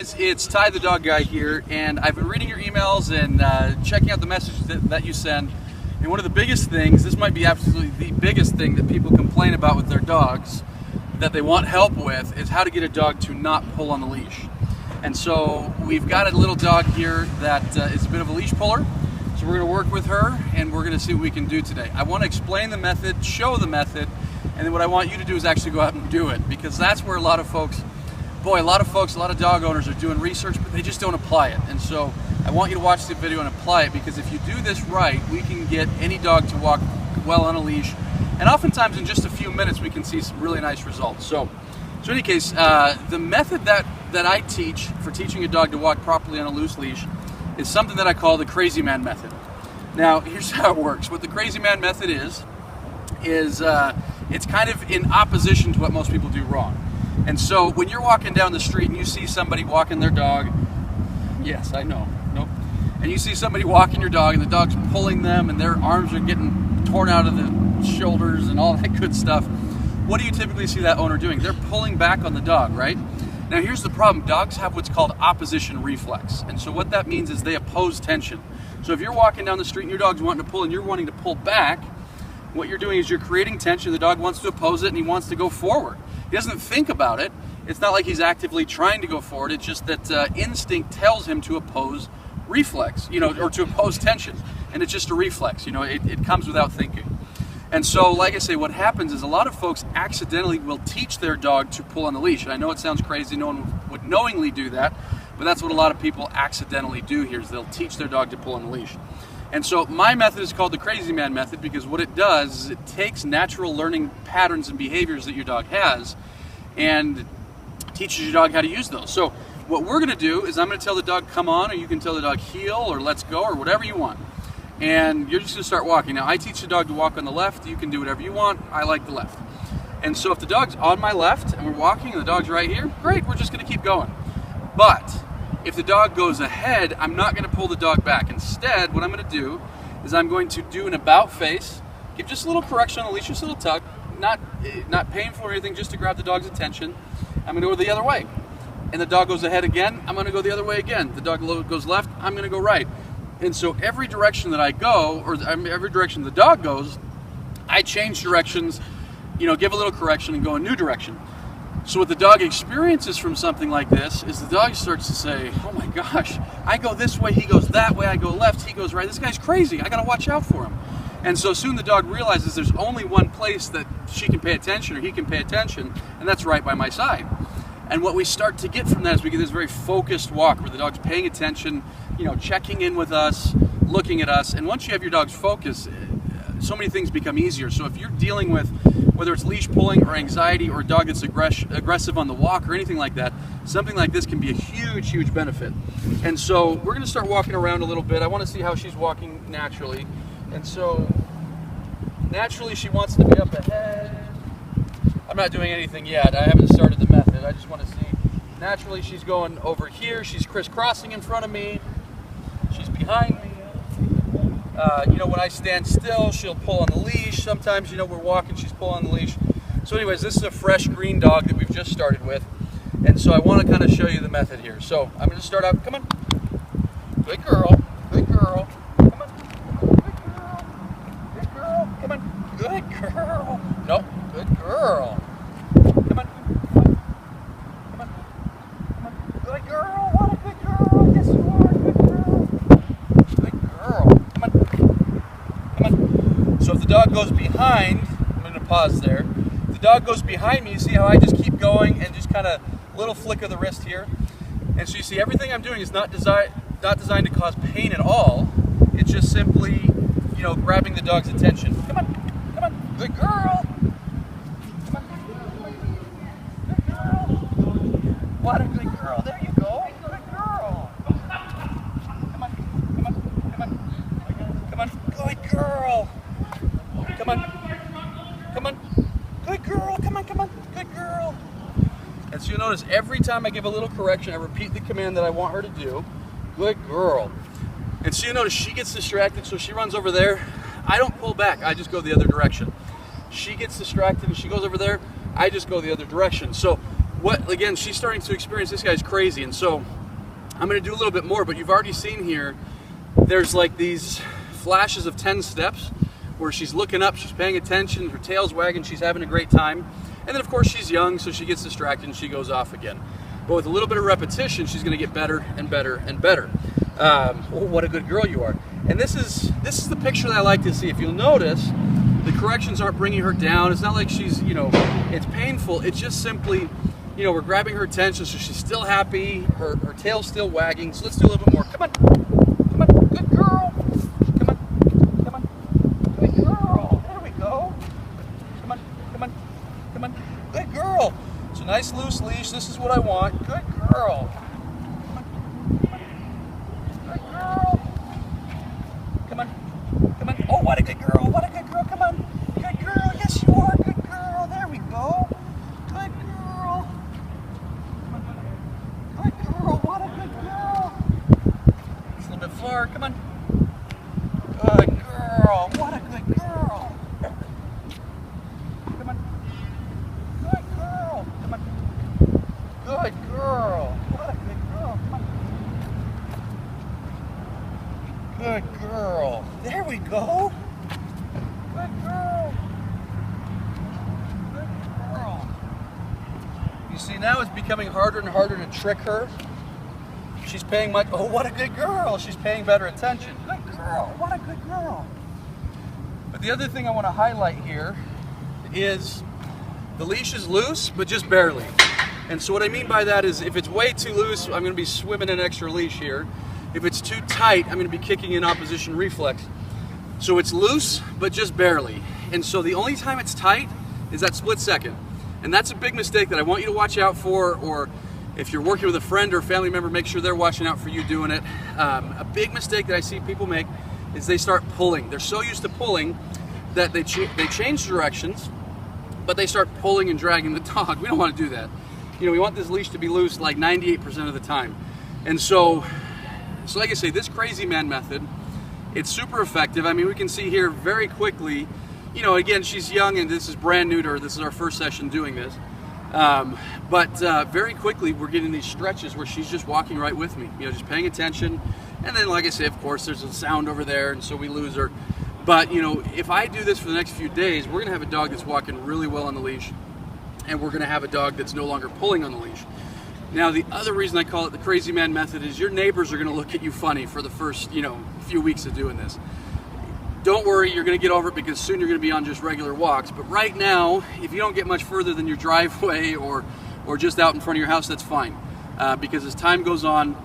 It's Ty the Dog Guy here, and I've been reading your emails and checking out the messages that you send. And one of the biggest things, this might be absolutely the biggest thing that people complain about with their dogs, that they want help with, is how to get a dog to not pull on the leash. And so we've got a little dog here that is a bit of a leash puller. So we're going to work with her, and we're going to see what we can do today. I want to explain the method, show the method, and then what I want you to do is actually go out and do it, because that's where a lot of dog owners are doing research, but they just don't apply it. And so I want you to watch the video and apply it, because if you do this right, we can get any dog to walk well on a leash. And oftentimes in just a few minutes, we can see some really nice results. So in any case, the method that I teach for teaching a dog to walk properly on a loose leash is something that I call the crazy man method. Now, here's how it works. What the crazy man method is it's kind of in opposition to what most people do wrong. And so when you're walking down the street and you see somebody walking their dog, yes, I know, nope. And you see somebody walking your dog and the dog's pulling them and their arms are getting torn out of the shoulders and all that good stuff, what do you typically see that owner doing? They're pulling back on the dog, right? Now here's the problem. Dogs have what's called opposition reflex. And so what that means is they oppose tension. So if you're walking down the street and your dog's wanting to pull and you're wanting to pull back, what you're doing is you're creating tension. The dog wants to oppose it and he wants to go forward. He doesn't think about it. It's not like he's actively trying to go forward. It's just that instinct tells him to oppose reflex, or to oppose tension. And it's just a reflex, it comes without thinking. And so, like I say, what happens is a lot of folks accidentally will teach their dog to pull on the leash. And I know it sounds crazy, no one would knowingly do that, but that's what a lot of people accidentally do here, is they'll teach their dog to pull on the leash. And so my method is called the crazy man method, because what it does is it takes natural learning patterns and behaviors that your dog has and teaches your dog how to use those. So what we're going to do is I'm going to tell the dog come on, or you can tell the dog heel or let's go or whatever you want. And you're just going to start walking. Now I teach the dog to walk on the left. You can do whatever you want. I like the left. And so if the dog's on my left and we're walking and the dog's right here, great, we're just going to keep going. But if the dog goes ahead, I'm not going to pull the dog back. Instead, what I'm going to do is I'm going to do an about face, give just a little correction on the leash, just a little tug, not painful or anything, just to grab the dog's attention. I'm going to go the other way. And the dog goes ahead again, I'm going to go the other way again. The dog goes left, I'm going to go right. And so every direction that I go, or every direction the dog goes, I change directions, give a little correction and go a new direction. So what the dog experiences from something like this is the dog starts to say, oh my gosh, I go this way, he goes that way, I go left, he goes right. This guy's crazy, I gotta watch out for him. And so soon the dog realizes there's only one place that she can pay attention or he can pay attention, and that's right by my side. And what we start to get from that is we get this very focused walk where the dog's paying attention, checking in with us, looking at us. And once you have your dog's focus, so many things become easier. So if you're dealing with, whether it's leash pulling or anxiety or a dog that's aggressive on the walk or anything like that, something like this can be a huge, huge benefit. And so we're going to start walking around a little bit. I want to see how she's walking naturally. And so naturally she wants to be up ahead. I'm not doing anything yet. I haven't started the method. I just want to see. Naturally she's going over here. She's crisscrossing in front of me. She's behind me. When I stand still, she'll pull on the leash. Sometimes, we're walking, she's pulling on the leash. So anyways, this is a fresh green dog that we've just started with. And so I want to kind of show you the method here. So I'm going to start out, come on. Good girl, good girl. Come on, good girl, come on. Good girl. No, good girl. Come on, come on, come on. Good girl, what a good girl. Yes, you are, good girl. Good girl. So if the dog goes behind, I'm going to pause there. If the dog goes behind me, you see how I just keep going and just kind of little flick of the wrist here. And so you see everything I'm doing is not designed to cause pain at all. It's just simply, grabbing the dog's attention. Come on, come on, good girl. Come on, good girl. What a good girl. There you go. Good girl. Come on, come on, come on. Come on, good girl. Come on, come on, good girl, come on, good girl. And so you'll notice every time I give a little correction, I repeat the command that I want her to do, good girl. And so you'll notice she gets distracted, so she runs over there. I don't pull back, I just go the other direction. She gets distracted and she goes over there, I just go the other direction. So again, she's starting to experience, this guy's crazy, and so I'm going to do a little bit more, but you've already seen here, there's like these flashes of 10 steps where she's looking up, she's paying attention, her tail's wagging, she's having a great time. And then of course she's young, so she gets distracted and she goes off again. But with a little bit of repetition, she's going to get better and better and better. Oh, what a good girl you are. And this is the picture that I like to see. If you'll notice, the corrections aren't bringing her down. It's not like she's, it's painful. It's just simply, we're grabbing her attention, so she's still happy, her tail's still wagging. So let's do a little bit more. Come on, come on, good girl. Come on, come on, good girl. There we go. Come on, come on, come on, good girl. It's a nice loose leash. This is what I want. Good girl. Come on, come on. Good girl. Come on, come on. Oh, what a good girl. What a good girl. Come on. Good girl. Yes, you are. Good girl. There we go. Good girl. Good girl. What a good girl. Just a little bit far. Come on. Good girl. What a good girl. Come on. Good girl. Come on. Good girl. What a good girl. Come on. Good girl. There we go. Good girl. Good girl. You see, now it's becoming harder and harder to trick her. She's paying much. Oh, what a good girl. She's paying better attention. Good girl. What a good girl. But the other thing I want to highlight here is the leash is loose, but just barely. And so what I mean by that is if it's way too loose, I'm going to be swimming an extra leash here. If it's too tight, I'm going to be kicking in opposition reflex. So it's loose, but just barely. And so the only time it's tight is that split second. And that's a big mistake that I want you to watch out for, or if you're working with a friend or a family member, make sure they're watching out for you doing it. A big mistake that I see people make is they start pulling. They're so used to pulling that they change directions, but they start pulling and dragging the dog. We don't want to do that. We want this leash to be loose like 98% of the time. And so like I say, this crazy man method, it's super effective. I mean, we can see here very quickly, again, she's young and this is brand new to her. This is our first session doing this. But very quickly, we're getting these stretches where she's just walking right with me, just paying attention. And then, like I say, of course, there's a sound over there, and so we lose her. But, if I do this for the next few days, we're going to have a dog that's walking really well on the leash, and we're going to have a dog that's no longer pulling on the leash. Now, the other reason I call it the crazy man method is your neighbors are going to look at you funny for the first, few weeks of doing this. Don't worry, you're going to get over it because soon you're going to be on just regular walks. But right now, if you don't get much further than your driveway or just out in front of your house, that's fine. Because as time goes on,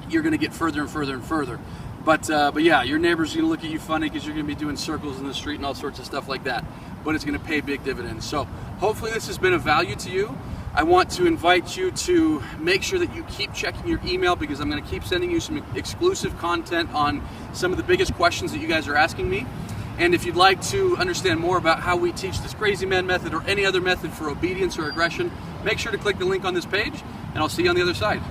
you're going to get further and further and further. But yeah, your neighbors are going to look at you funny because you're going to be doing circles in the street and all sorts of stuff like that. But it's going to pay big dividends. So hopefully this has been of value to you. I want to invite you to make sure that you keep checking your email because I'm going to keep sending you some exclusive content on some of the biggest questions that you guys are asking me. And if you'd like to understand more about how we teach this crazy man method or any other method for obedience or aggression, make sure to click the link on this page, and I'll see you on the other side.